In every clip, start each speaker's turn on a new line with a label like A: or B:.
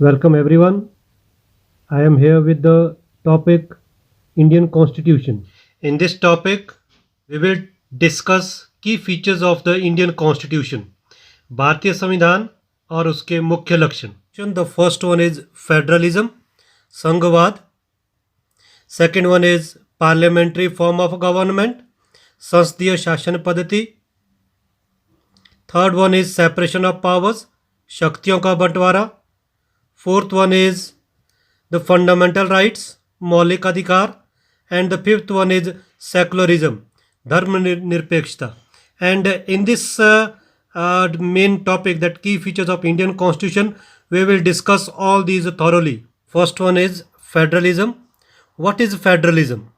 A: Welcome everyone. I am here with the topic Indian Constitution. In this topic, we will discuss key features of the Indian Constitution. भारतीय संविधान और उसके मुख्य लक्षण. The first one is federalism, संघवाद. Second one is parliamentary form of government, संसदीय शासन पद्धति. Third one is separation of powers, शक्तियों का बंटवारा. Fourth one is the fundamental rights, मौलिक अधिकार. And the fifth one is secularism, धर्म निरपेक्षता. And in this main topic, that key features of Indian Constitution, we will discuss all these thoroughly. First one is federalism. What is federalism?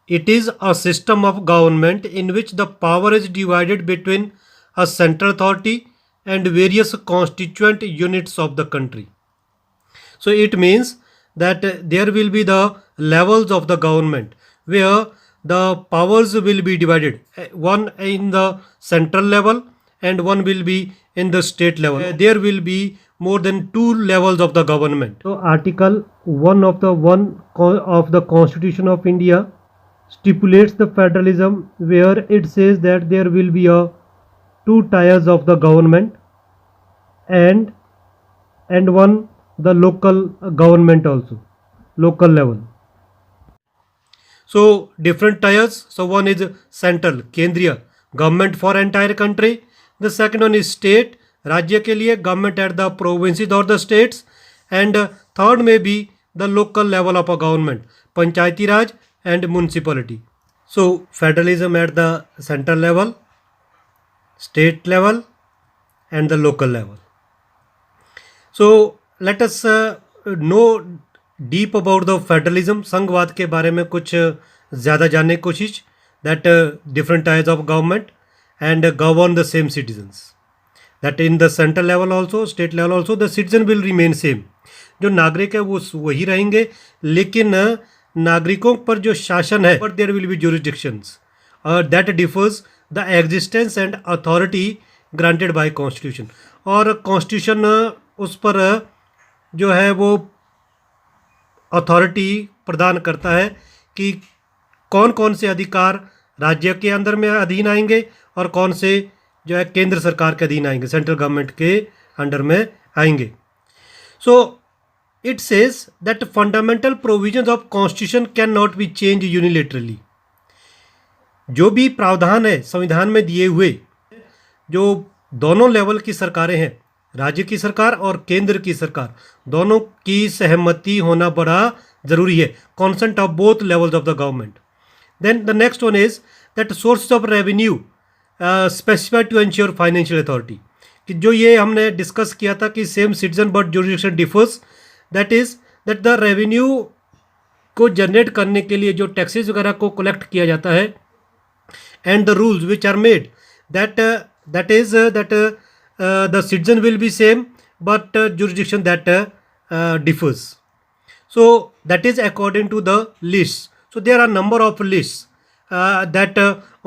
A: It is a system of government in which the power is divided between a central authority and various constituent units of the country. So it means that there will be the levels of the government where the powers will be divided, one in the central level and one will be in the state level. There will be more than two levels of the government. So Article 1 of the Constitution of India stipulates the federalism, where it says that there will be two tiers of the government and one the local government also, local level. So different tiers. So one is central, केंद्रीय, government for entire country. The second one is state, राज्य के लिए, government at the provinces or the states. And third may be the local level of a government, Panchayati Raj and municipality. So federalism at the central level, state level and the local level. So let us know deep about the federalism. संघवाद के बारे में कुछ ज़्यादा जानने की कोशिश. That different types of government and govern the same citizens. That in the central level also, state level also, the citizen will remain same. जो नागरिक है वो वही रहेंगे, लेकिन नागरिकों पर जो शासन है, but there will be jurisdictions that differs the existence and authority granted by constitution. और कॉन्स्टिट्यूशन उस पर जो है वो अथॉरिटी प्रदान करता है कि कौन कौन से अधिकार राज्य के अंदर में अधीन आएंगे और कौन से जो है केंद्र सरकार के अधीन आएंगे, सेंट्रल गवर्नमेंट के अंडर में आएंगे. So it says that fundamental provisions of constitution can not be change unilaterally. जो भी प्रावधान है संविधान में दिए हुए, जो दोनों लेवल की सरकारें हैं, राज्य की सरकार और केंद्र की सरकार, दोनों की सहमति होना बड़ा जरूरी है, consent of both levels of the government. Then the next one is that source of revenue specified to ensure financial authority. कि जो ये हमने डिस्कस किया था कि same citizen but jurisdiction differs, that is that the revenue को generate करने के लिए जो टैक्सेस वगैरह को कलेक्ट किया जाता है, and the rules which are made, that is that the citizen will be same but jurisdiction that differs. So that is according to the lists. So there are number of lists that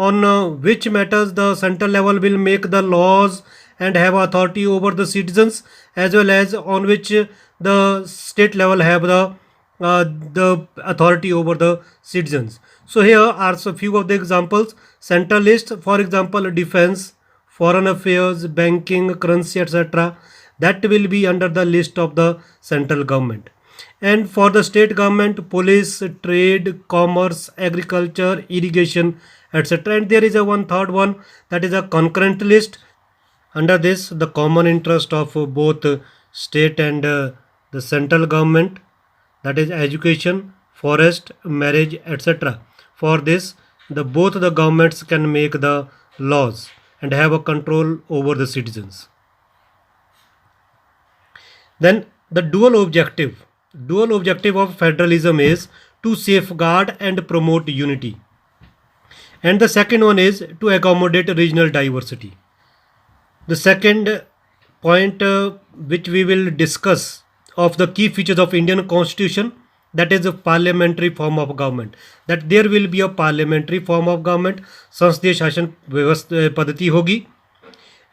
A: on which matters the central level will make the laws and have authority over the citizens, as well as on which the state level have the authority over the citizens. So here are a few of the examples. Central list, for example, defense, foreign affairs, banking, currency, etc. That will be under the list of the central government. And for the state government, police, trade, commerce, agriculture, irrigation, etc. And there is a third one, that is a concurrent list. Under this, the common interest of both state and the central government, that is education, forest, marriage, etc. For this, both the governments can make the laws and have a control over the citizens. Then the dual objective of federalism is to safeguard and promote unity. And the second one is to accommodate regional diversity. The second point which we will discuss of the key features of Indian Constitution, that is a parliamentary form of government. That there will be a parliamentary form of government, संसदीय शासन व्यवस्था पद्धति होगी.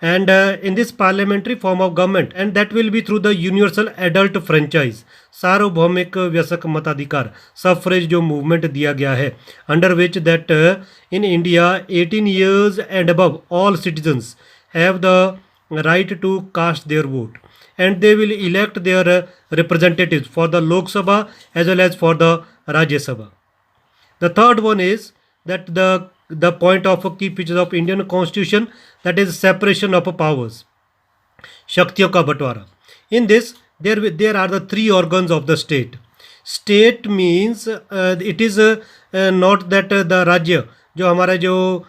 A: and in this parliamentary form of government, and that will be through the universal adult franchise, सार्वभौमिक व्यस्क मताधिकार, suffrage जो movement दिया गया है, under which that in India 18 years and above all citizens have the right to cast their vote, and they will elect their representatives for the Lok Sabha as well as for the Rajya Sabha. The third one is that the point of key features of Indian Constitution, that is separation of powers, शक्तियों का बंटवारा. In this there are the three organs of the state. State means it is not that the राज्य जो हमारा जो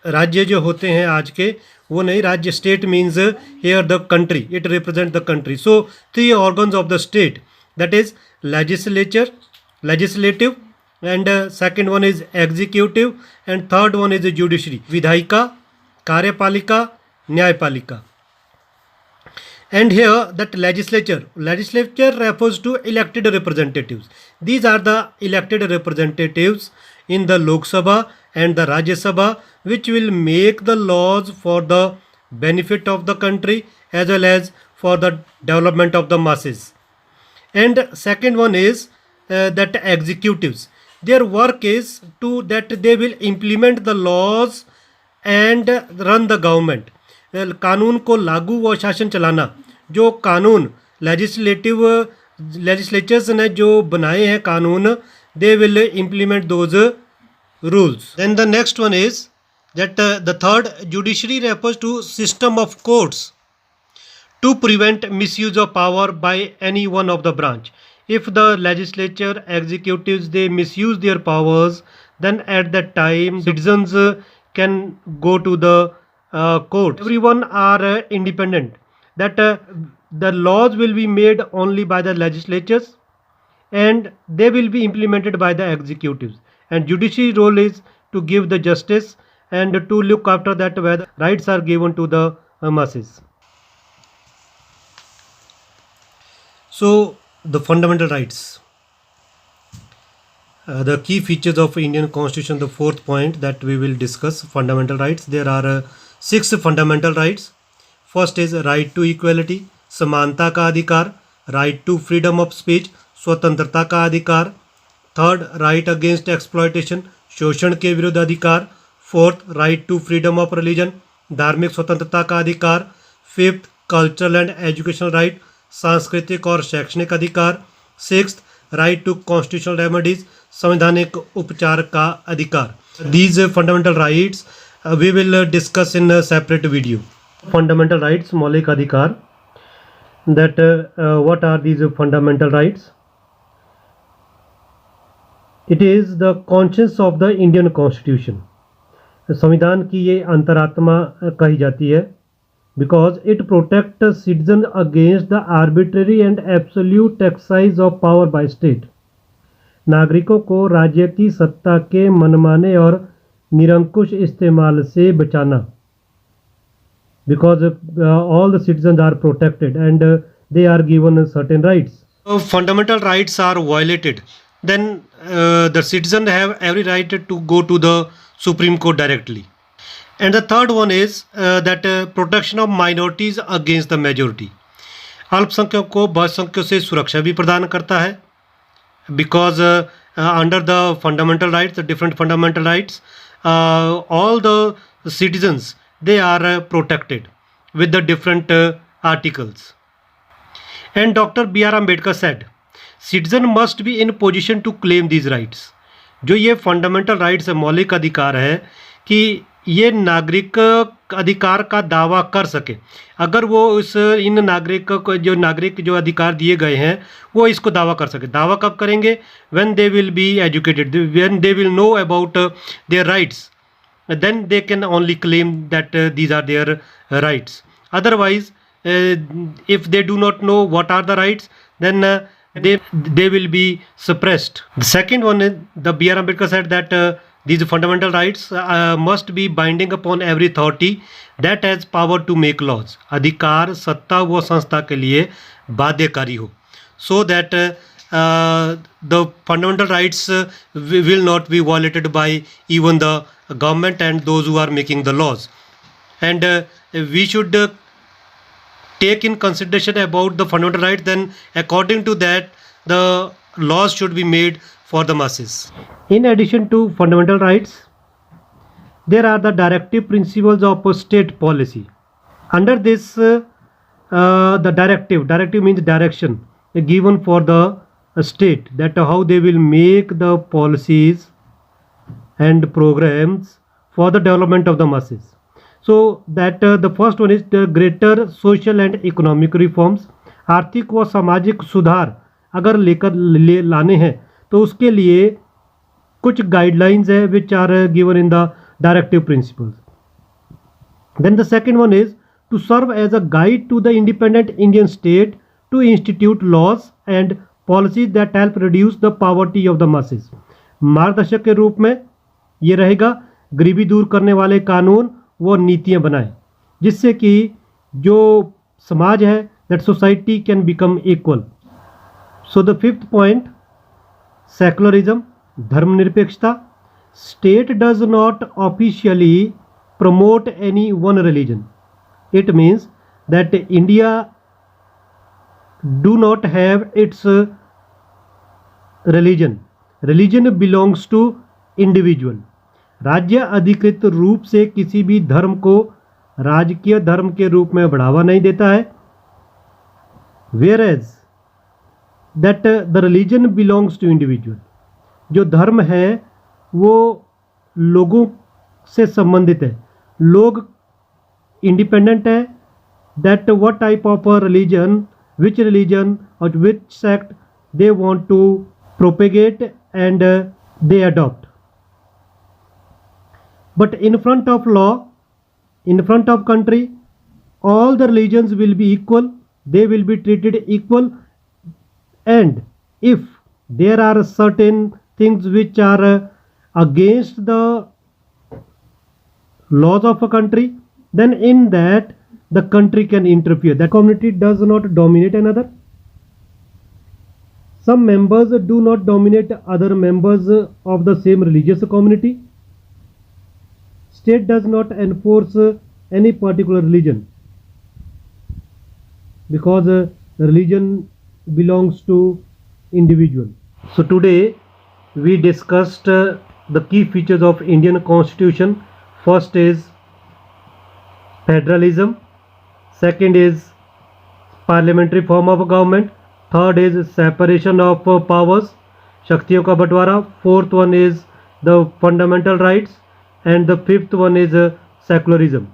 A: राज्य जो होते हैं आज के वो नहीं, राज्य state means here the country, it represent the country. So three organs of the state, that is legislature, legislative, and second one is executive, and third one is the judiciary, विधायिका, कार्यपालिका, न्यायपालिका. And here that legislature refers to elected representatives. These are the elected representatives in the Lok Sabha and the Rajya Sabha, which will make the laws for the benefit of the country as well as for the development of the masses. And second one is that executives, their work is to that they will implement the laws and run the government. कानून को लागू व शासन चलाना, जो कानून legislatures ने जो बनाए हैं कानून, they will implement those rules. Then the next one is that the third, judiciary refers to system of courts to prevent misuse of power by any one of the branch. If the legislature, executives, they misuse their powers, then at that time citizens can go to the court. Everyone are independent. That the laws will be made only by the legislatures and they will be implemented by the executives. And judiciary role is to give the justice and to look after that whether rights are given to the masses. So the fundamental rights, the key features of Indian Constitution, the fourth point that we will discuss, fundamental rights. There are 6 fundamental rights. First is right to equality, समानता का अधिकार, right to freedom of speech, स्वतंत्रता का अधिकार. Third, right against exploitation, शोषण के विरुद्ध अधिकार. Fourth, right to freedom of religion, धार्मिक स्वतंत्रता का अधिकार. Fifth, cultural and educational right, सांस्कृतिक और शैक्षणिक अधिकार. Sixth, right to constitutional remedies, संवैधानिक उपचार का अधिकार. These fundamental rights we will discuss in separate video. Fundamental rights, मौलिक अधिकार. That what are these fundamental rights? It is the conscious of the Indian constitution. संविधान की ये अंतरात्मा कही जाती है. Because it protects citizens against the arbitrary and absolute exercise of power by state. नागरिकों को राज्य की सत्ता के मनमाने और निरंकुश इस्तेमाल से बचाना. Because all the citizens are protected and they are given certain rights. If fundamental rights are violated, then the citizens have every right to go to the Supreme Court directly. And the third one is that protection of minorities against the majority. अल्पसंख्यकों को बहुसंख्यकों से सुरक्षा भी प्रदान करता है. Because under the fundamental rights, the different fundamental rights, all the citizens, they are protected with the different articles. And Dr. B.R. Ambedkar said, citizen must be in position to claim these rights. जो ये fundamental rights है, मौलिक अधिकार है, कि ये नागरिक अधिकार का दावा कर सके. अगर वो इन नागरिक को जो अधिकार दिए गए हैं वो इसको दावा कर सके. दावा कब करेंगे? When they will be educated, when they will know about their rights, then they can only claim that these are their rights. Otherwise if they do not know what are the rights, then they will be suppressed. The second one is, the B.R. Ambedkar said that these fundamental rights must be binding upon every authority that has power to make laws. अधिकार सत्ता व संस्था के लिए बाध्यकारी हो. So that the fundamental rights will not be violated by even the government and those who are making the laws. and we should take in consideration about the fundamental rights, then according to that the laws should be made for the masses. In addition to fundamental rights, there are the directive principles of state policy. Under this, the directive means direction given for the state, that how they will make the policies and programs for the development of the masses. So that the first one is the greater social and economic reforms. आर्थिक व सामाजिक सुधार अगर लाने हैं तो उसके लिए कुछ गाइडलाइंस है which are given in the directive principles. Then the second one is to serve as a guide to the independent Indian state to institute laws and policies that help reduce the poverty of the masses. मार्गदर्शक के रूप में ये रहेगा गरीबी दूर करने वाले कानून व नीतियां बनाएं जिससे कि जो समाज है that society can become equal. So the fifth point, secularism, धर्मनिरपेक्षता. State does not officially promote any one religion. It means that India do not have its religion. Religion belongs to individual. राज्य अधिकृत रूप से किसी भी धर्म को राजकीय धर्म के रूप में बढ़ावा नहीं देता है. Whereas that the religion belongs to individual. जो धर्म है वो लोगों से संबंधित है. लोग इंडिपेंडेंट है that what type of religion, which religion और which sect they want to propagate and they adopt. But in front of law, in front of country, all the religions will be equal, they will be treated equal, and if there are certain things which are against the laws of a country, then in that the country can interfere. That community does not dominate another. Some members do not dominate other members of the same religious community. State does not enforce any particular religion because religion belongs to individual. So today we discussed the key features of Indian Constitution. First is federalism, second is parliamentary form of government, third is separation of powers, शक्तियों का बंटवारा, fourth one is the fundamental rights, and the fifth one is secularism.